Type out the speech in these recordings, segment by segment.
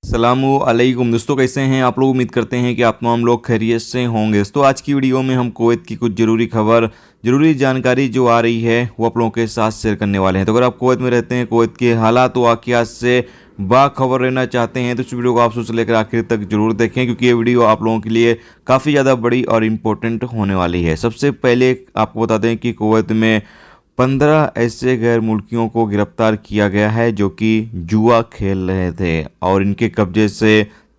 सलामु अलैकुम दोस्तों, कैसे हैं आप लोग। उम्मीद करते हैं कि आप तमाम लोग खैरियत से होंगे। दोस्तों आज की वीडियो में हम कुवैत की कुछ ज़रूरी खबर, ज़रूरी जानकारी जो आ रही है वो आप लोगों के साथ शेयर करने वाले हैं। तो अगर आप कुवैत में रहते हैं, कुवैत के हालात व वाक़ियात से बाखबर रहना चाहते हैं तो इस वीडियो को आप शुरू से लेकर आखिर तक जरूर देखें, क्योंकि ये वीडियो आप लोगों के लिए काफ़ी ज़्यादा बड़ी और इम्पोर्टेंट होने वाली है। सबसे पहले आपको बता दें कि कुवैत में 15 ऐसे गैर मुल्कियों को गिरफ्तार किया गया है जो कि जुआ खेल रहे थे और इनके कब्जे से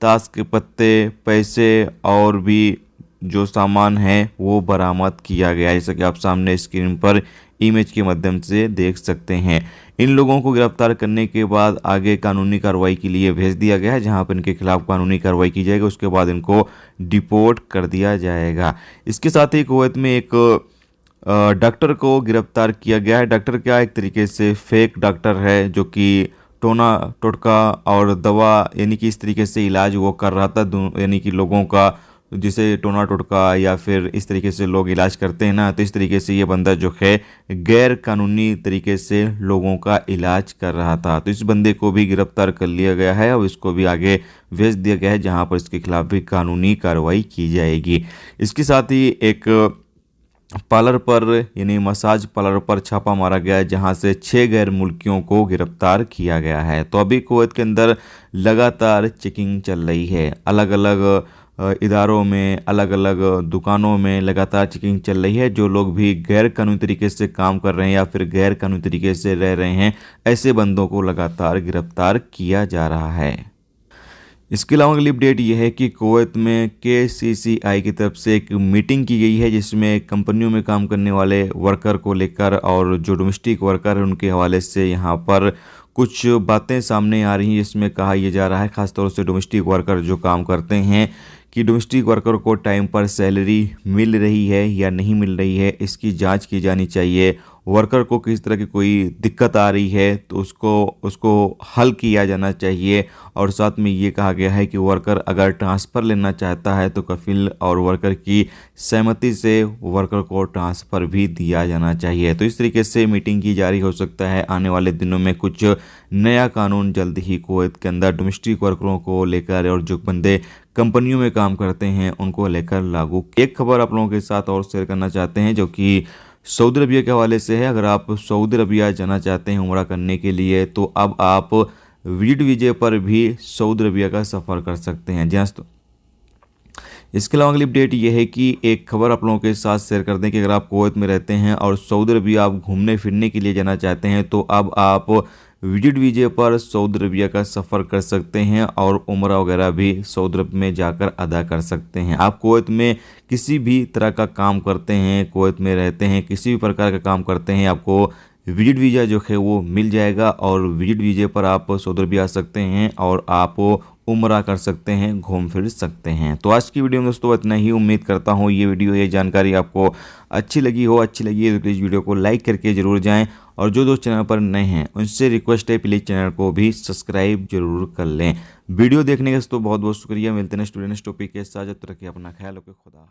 ताश के पत्ते, पैसे और भी जो सामान है वो बरामद किया गया है, जैसा कि आप सामने स्क्रीन पर इमेज के माध्यम से देख सकते हैं। इन लोगों को गिरफ्तार करने के बाद आगे कानूनी कार्रवाई के लिए भेज दिया गया है, जहां पर इनके खिलाफ कानूनी कार्रवाई की जाएगी। उसके बाद इनको डिपोर्ट कर दिया जाएगा। इसके साथ ही कुवैत में एक डॉक्टर को गिरफ्तार किया गया है। डॉक्टर क्या एक तरीके से फेक डॉक्टर है जो कि टोना टोटका और दवा यानी कि इस तरीके से इलाज वो कर रहा था, यानी कि लोगों का जिसे टोना टोटका या फिर इस तरीके से लोग इलाज करते हैं ना, तो इस तरीके से ये बंदा जो है गैर कानूनी तरीके से लोगों का इलाज कर रहा था। तो इस बंदे को भी गिरफ्तार कर लिया गया है और इसको भी आगे भेज दिया गया है, जहां पर इसके खिलाफ भी कानूनी कार्रवाई की जाएगी। इसके साथ ही एक पार्लर पर यानी मसाज पार्लर पर छापा मारा गया है, जहां से 6 गैर मुल्कियों को गिरफ्तार किया गया है। तो अभी कुवैत के अंदर लगातार चेकिंग चल रही है। अलग अलग इदारों में, अलग अलग दुकानों में लगातार चेकिंग चल रही है। जो लोग भी गैर कानूनी तरीके से काम कर रहे हैं या फिर गैर कानूनी तरीके से रह रहे हैं, ऐसे बंदों को लगातार गिरफ्तार किया जा रहा है। इसके अलावा अगली अपडेट यह है कि कुवैत में KCCI की तरफ से एक मीटिंग की गई है, जिसमें कंपनियों में काम करने वाले वर्कर को लेकर और जो डोमेस्टिक वर्कर है उनके हवाले से यहाँ पर कुछ बातें सामने आ रही हैं, जिसमें कहा यह जा रहा है खासतौर से डोमेस्टिक वर्कर जो काम करते हैं कि डोमेस्टिक वर्कर को टाइम पर सैलरी मिल रही है या नहीं मिल रही है, इसकी जांच की जानी चाहिए। वर्कर को किस तरह की कोई दिक्कत आ रही है तो उसको हल किया जाना चाहिए। और साथ में ये कहा गया है कि वर्कर अगर ट्रांसफ़र लेना चाहता है तो कफिल और वर्कर की सहमति से वर्कर को ट्रांसफ़र भी दिया जाना चाहिए। तो इस तरीके से मीटिंग की जा रही। हो सकता है आने वाले दिनों में कुछ नया कानून जल्द ही कुवैत के अंदर डोमेस्टिक वर्करों को लेकर और जो बंदे कंपनियों में काम करते हैं उनको लेकर लागू। एक खबर आप लोगों के साथ और शेयर करना चाहते हैं जो कि सऊदी अरबिया के हवाले से है। अगर आप सऊदी अरबिया जाना चाहते हैं उम्रा करने के लिए तो अब आप विजिट वीजे पर भी सऊदी अरबिया का सफ़र कर सकते हैं। जी तो इसके अलावा अगली अपडेट यह है कि एक खबर आप लोगों के साथ शेयर कर दें कि अगर आप कुवैत में रहते हैं और सऊदी अरबिया आप घूमने फिरने के लिए जाना चाहते हैं तो अब आप विजिट वीजे पर सऊदी अरबिया का सफ़र कर सकते हैं और उम्रा वगैरह भी सऊदी अरब में जाकर अदा कर सकते हैं। आप कुवैत में किसी भी तरह का काम करते हैं, कुवैत में रहते हैं, किसी भी प्रकार का काम करते हैं, आपको विजिट वीज़ा जो है वो मिल जाएगा और विजिट वीजे पर आप सऊदी अरबिया आ सकते हैं और आप उम्रा कर सकते हैं, घूम फिर सकते हैं। तो आज की वीडियो में दोस्तों इतना ही। उम्मीद करता हूँ ये जानकारी आपको अच्छी लगी है तो प्लीज़ वीडियो को लाइक करके ज़रूर जाएं और जो दोस्त चैनल पर नए हैं उनसे रिक्वेस्ट है प्लीज़ चैनल को भी सब्सक्राइब जरूर कर लें। वीडियो देखने का दोस्तों बहुत बहुत शुक्रिया। मिलते हैं नेक्स्ट टॉपिक के साथ। जब तक रखिए अपना ख्याल रखिए। खुदा।